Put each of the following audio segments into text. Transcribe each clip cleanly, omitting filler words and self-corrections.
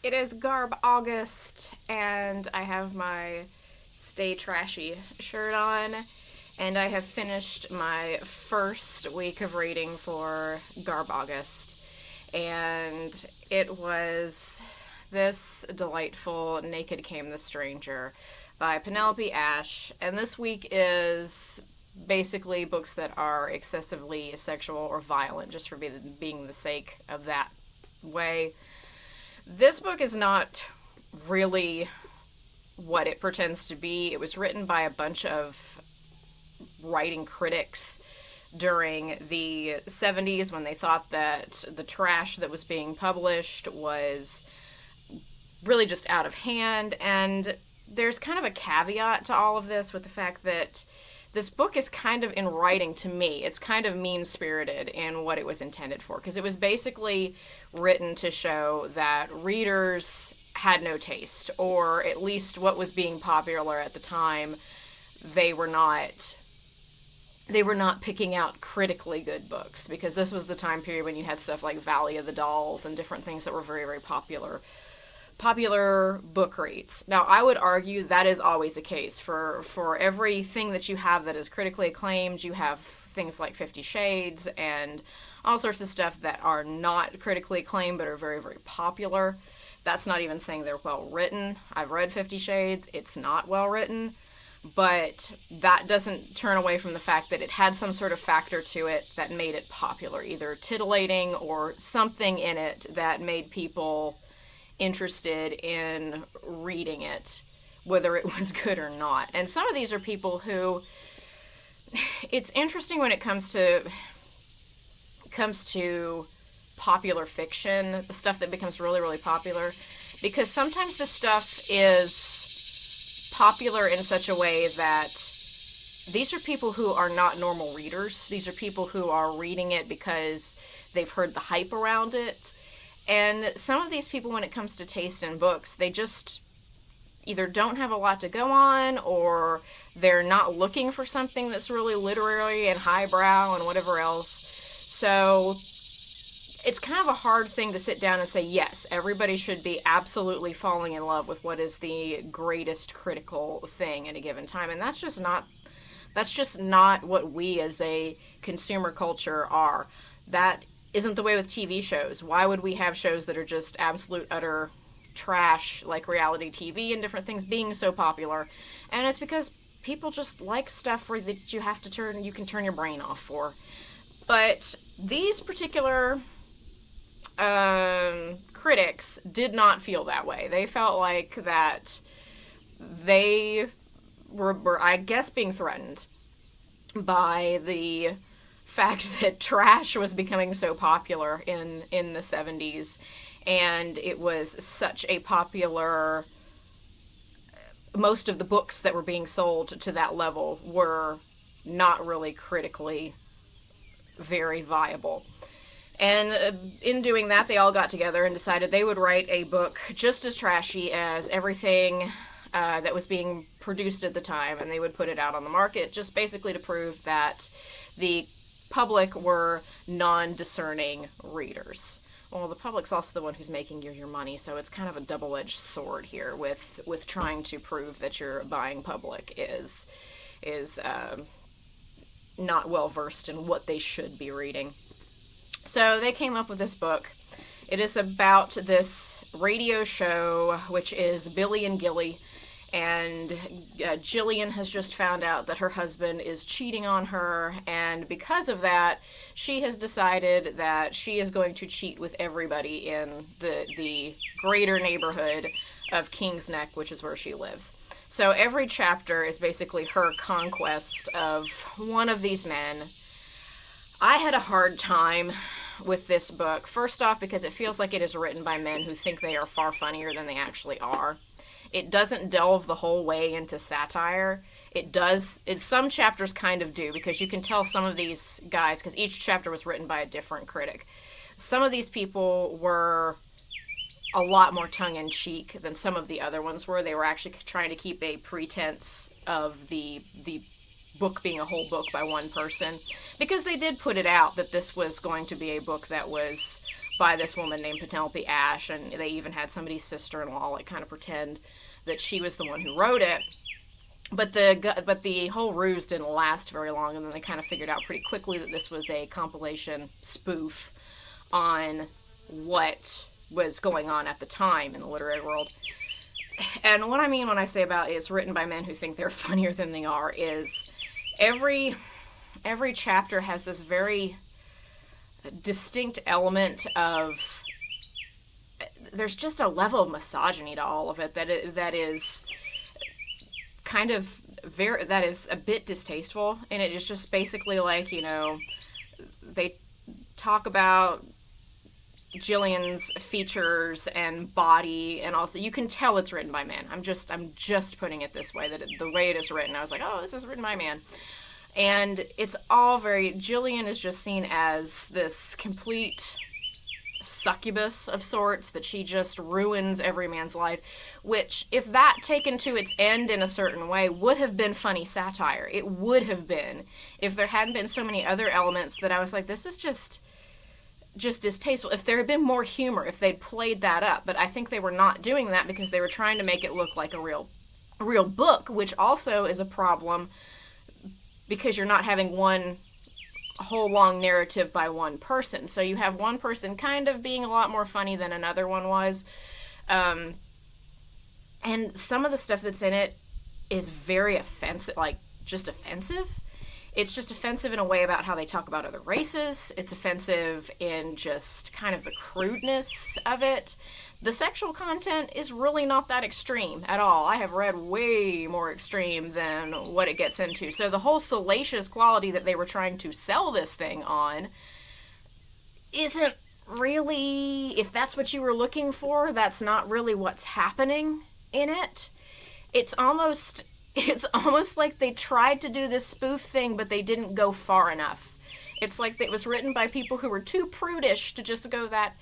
It is GarbAugust, and I have my Stay Trashy shirt on, and I have finished my first week of reading for GarbAugust, and it was this delightful Naked Came the Stranger by Penelope Ashe, and this week is basically books that are excessively sexual or violent, just for being the sake of that way. This book is not really what it pretends to be. It was written by a bunch of writing critics during the 70s when they thought that the trash that was being published was really just out of hand. And there's kind of a caveat to all of this with the fact that this book is kind of, in writing to me, it's kind of mean-spirited in what it was intended for, because it was basically written to show that readers had no taste, or at least what was being popular at the time, they were not picking out critically good books, because this was the time period when you had stuff like Valley of the Dolls and different things that were very, very popular book reads. Now, I would argue that is always the case. For everything that you have that is critically acclaimed, you have things like 50 Shades and all sorts of stuff that are not critically acclaimed but are very, very popular. That's not even saying they're well written. I've read 50 Shades. It's not well written. But that doesn't turn away from the fact that it had some sort of factor to it that made it popular, either titillating or something in it that made people interested in reading it, whether it was good or not. And some of these are people who, it's interesting when it comes to popular fiction, the stuff that becomes really, really popular, because sometimes the stuff is popular in such a way that these are people who are not normal readers. These are people who are reading it because they've heard the hype around it. And some of these people, when it comes to taste in books, they just either don't have a lot to go on, or they're not looking for something that's really literary and highbrow and whatever else. So it's kind of a hard thing to sit down and say, yes, everybody should be absolutely falling in love with what is the greatest critical thing at a given time. And that's just not what we as a consumer culture are. That isn't the way with TV shows. Why would we have shows that are just absolute utter trash, like reality TV and different things, being so popular? And it's because people just like stuff where that you can turn your brain off for. But these particular critics did not feel that way. They felt like that they were, I guess, being threatened by the fact that trash was becoming so popular in the 70s, and it was such a popular, most of the books that were being sold to that level were not really critically very viable. And in doing that, they all got together and decided they would write a book just as trashy as everything that was being produced at the time, and they would put it out on the market, just basically to prove that the public were non-discerning readers. Well, the public's also the one who's making your money, so it's kind of a double-edged sword here with trying to prove that your buying public is not well versed in what they should be reading. So they came up with this book. It is about this radio show, which is Billy and Gilly, and Jillian has just found out that her husband is cheating on her, and because of that, she has decided that she is going to cheat with everybody in the greater neighborhood of King's Neck, which is where she lives. So every chapter is basically her conquest of one of these men. I had a hard time with this book. First off, because it feels like it is written by men who think they are far funnier than they actually are. It doesn't delve the whole way into satire. Some chapters kind of do, because you can tell some of these guys, because each chapter was written by a different critic. Some of these people were a lot more tongue-in-cheek than some of the other ones were. They were actually trying to keep a pretense of the book being a whole book by one person, because they did put it out that this was going to be a book that was by this woman named Penelope Ashe, and they even had somebody's sister-in-law like kind of pretend that she was the one who wrote it. But the whole ruse didn't last very long, and then they kind of figured out pretty quickly that this was a compilation spoof on what was going on at the time in the literary world. And what I mean when I say about it's written by men who think they're funnier than they are is every chapter has this very distinct element of, there's just a level of misogyny to all of it that is kind of that is a bit distasteful, and it is just basically like, they talk about Jillian's features and body, and also you can tell it's written by men. I'm just putting it this way, that the way it is written, I was like, oh, this is written by a man. And it's all Jillian is just seen as this complete succubus of sorts, that she just ruins every man's life, which, if that taken to its end in a certain way, would have been funny satire. It would have been, if there hadn't been so many other elements that I was like, this is just distasteful. If there had been more humor, if they'd played that up. But I think they were not doing that because they were trying to make it look like a real book, which also is a problem because you're not having one whole long narrative by one person. So you have one person kind of being a lot more funny than another one was. And some of the stuff that's in it is very offensive, like just offensive. It's just offensive in a way about how they talk about other races. It's offensive in just kind of the crudeness of it. The sexual content is really not that extreme at all. I have read way more extreme than what it gets into. So the whole salacious quality that they were trying to sell this thing on isn't really, if that's what you were looking for, that's not really what's happening in it. It's almost like they tried to do this spoof thing, but they didn't go far enough. It's like it was written by people who were too prudish to just go that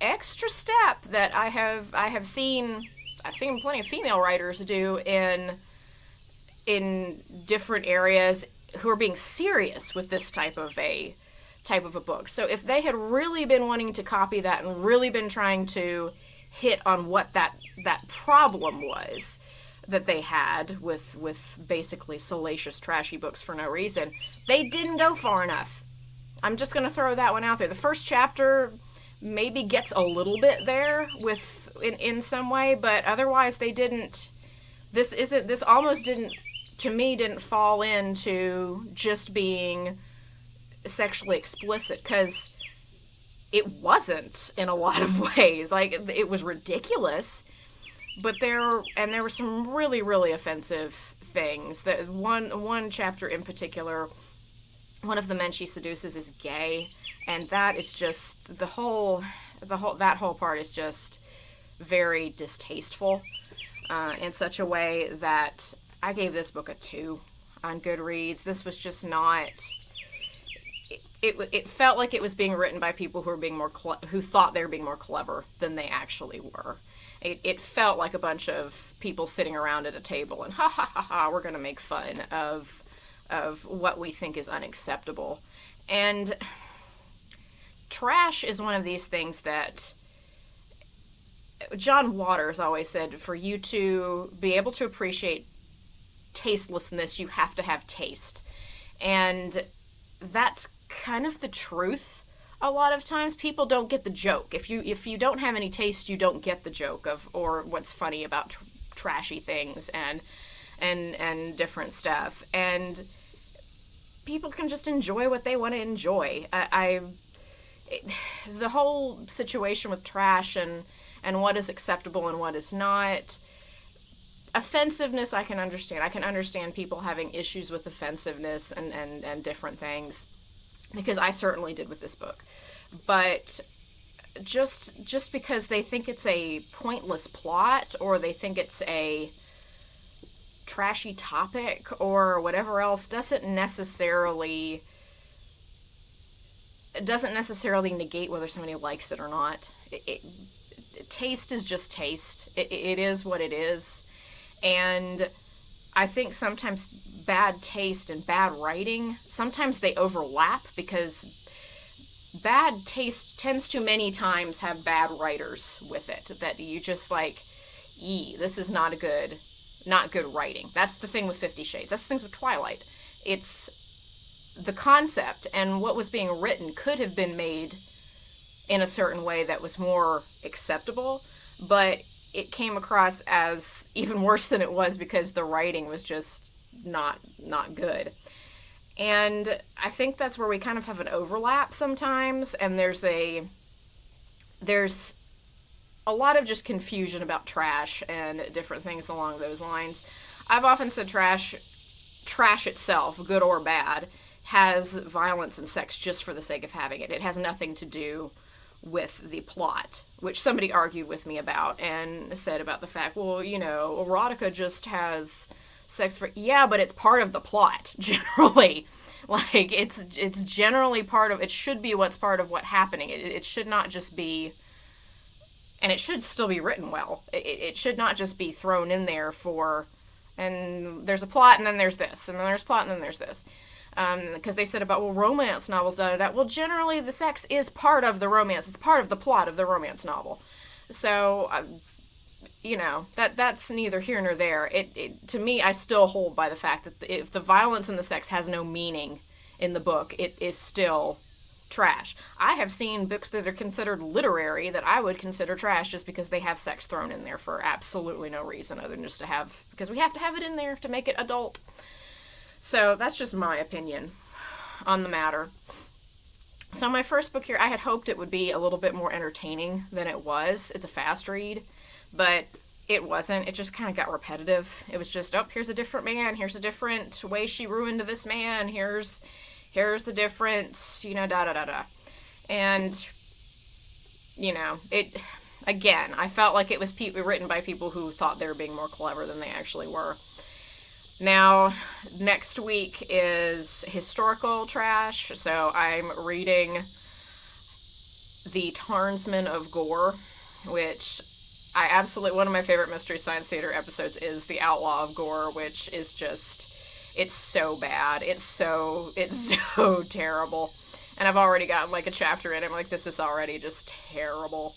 extra step that I have seen plenty of female writers do in different areas who are being serious with this type of a book. So if they had really been wanting to copy that and really been trying to hit on what that problem was that they had with basically salacious, trashy books for no reason, they didn't go far enough. I'm just going to throw that one out there. The first chapter maybe gets a little bit there in some way, but otherwise they didn't. This almost didn't, to me, didn't fall into just being sexually explicit, because it wasn't in a lot of ways. Like, it was ridiculous. But there were some really, really offensive things. That one chapter in particular, one of the men she seduces is gay, and that is just that whole part is just very distasteful in such a way that I gave this book a 2 on Goodreads. This was just not. It felt like it was being written by people who were being who thought they were being more clever than they actually were. It felt like a bunch of people sitting around at a table and ha ha ha ha, we're going to make fun of what we think is unacceptable. And trash is one of these things that John Waters always said, for you to be able to appreciate tastelessness, you have to have taste. And that's kind of the truth. A lot of times people don't get the joke. If you don't have any taste, you don't get the joke or what's funny about trashy things and different stuff. And people can just enjoy what they want to enjoy. The whole situation with trash and what is acceptable and what is not. Offensiveness, I can understand. I can understand people having issues with offensiveness and different things, because I certainly did with this book. But just because they think it's a pointless plot, or they think it's a trashy topic or whatever else, doesn't necessarily negate whether somebody likes it or not. Taste is just taste. It is what it is. And I think sometimes bad taste and bad writing, sometimes they overlap, because bad taste tends to many times have bad writers with it, that you just like, this is not good writing. That's the thing with 50 Shades. That's the thing with Twilight. It's the concept, and what was being written could have been made in a certain way that was more acceptable, but it came across as even worse than it was because the writing was just not good. And I think that's where we kind of have an overlap sometimes, and there's a lot of just confusion about trash and different things along those lines. I've often said trash itself, good or bad, has violence and sex just for the sake of having it. It has nothing to do with the plot, which somebody argued with me about and said about the fact, well, erotica just has sex for, yeah, but it's part of the plot, generally. Like, it's generally part of, it should be what's part of what's happening. It should not just be, and it should still be written well. It should not just be thrown in there for, and there's a plot, and then there's this, and then there's plot, and then there's this. Because they said about, well, romance novels, da-da-da. Well, generally the sex is part of the romance. It's part of the plot of the romance novel. So, that's neither here nor there. To me, I still hold by the fact that if the violence in the sex has no meaning in the book, it is still trash. I have seen books that are considered literary that I would consider trash just because they have sex thrown in there for absolutely no reason other than just because we have to have it in there to make it adult. So that's just my opinion on the matter. So my first book here, I had hoped it would be a little bit more entertaining than it was. It's a fast read, but it wasn't. It just kind of got repetitive. It was just, here's a different man. Here's a different way she ruined this man. Here's the different, da-da-da-da. And, it, again, I felt like it was written by people who thought they were being more clever than they actually were. Now, next week is historical trash, so I'm reading The Tarnsman of Gore, which one of my favorite Mystery Science Theater episodes is The Outlaw of Gore, which is just, it's so bad. It's so terrible. And I've already gotten like a chapter in it. I'm like, this is already just terrible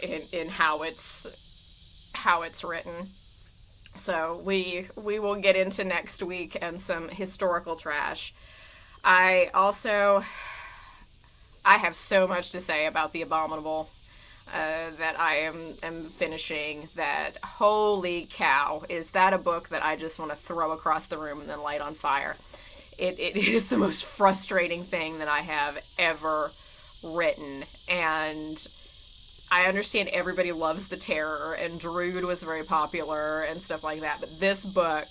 in how it's written. So we will get into next week and some historical trash. I have so much to say about The Abominable that I am finishing, that holy cow, is that a book that I just want to throw across the room and then light on fire. It is the most frustrating thing that I have ever written, and I understand everybody loves The Terror, and Drood was very popular and stuff like that, but this book,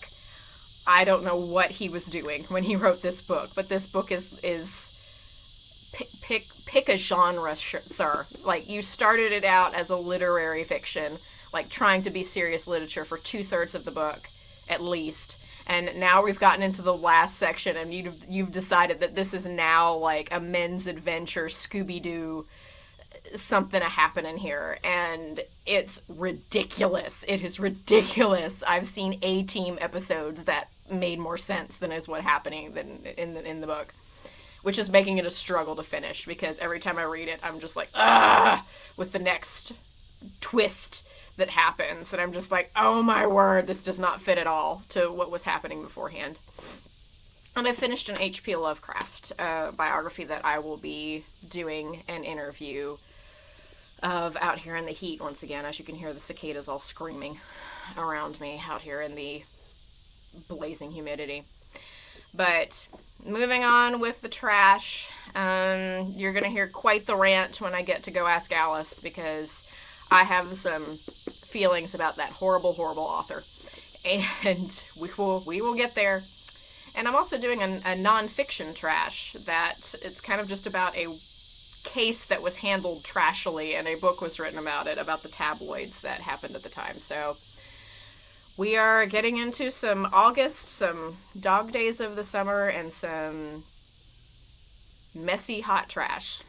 I don't know what he was doing when he wrote this book, but this book is pick a genre, sir. Like, you started it out as a literary fiction, like trying to be serious literature for 2/3 of the book, at least, and now we've gotten into the last section, and you've decided that this is now like a men's adventure, Scooby-Doo, something happening here, and it's ridiculous. It is ridiculous. I've seen A-Team episodes that made more sense than is what happening than in the book, which is making it a struggle to finish, because every time I read it, I'm just like, with the next twist that happens, and I'm just like, oh my word, this does not fit at all to what was happening beforehand. And I finished an H.P. Lovecraft biography that I will be doing an interview of out here in the heat once again. As you can hear the cicadas all screaming around me out here in the blazing humidity. But moving on with the trash, you're going to hear quite the rant when I get to Go Ask Alice, because I have some feelings about that horrible, horrible author. And we will get there. And I'm also doing a non-fiction trash that it's kind of just about a case that was handled trashily, and a book was written about it, about the tabloids that happened at the time. So we are getting into some August, some dog days of the summer, and some messy hot trash.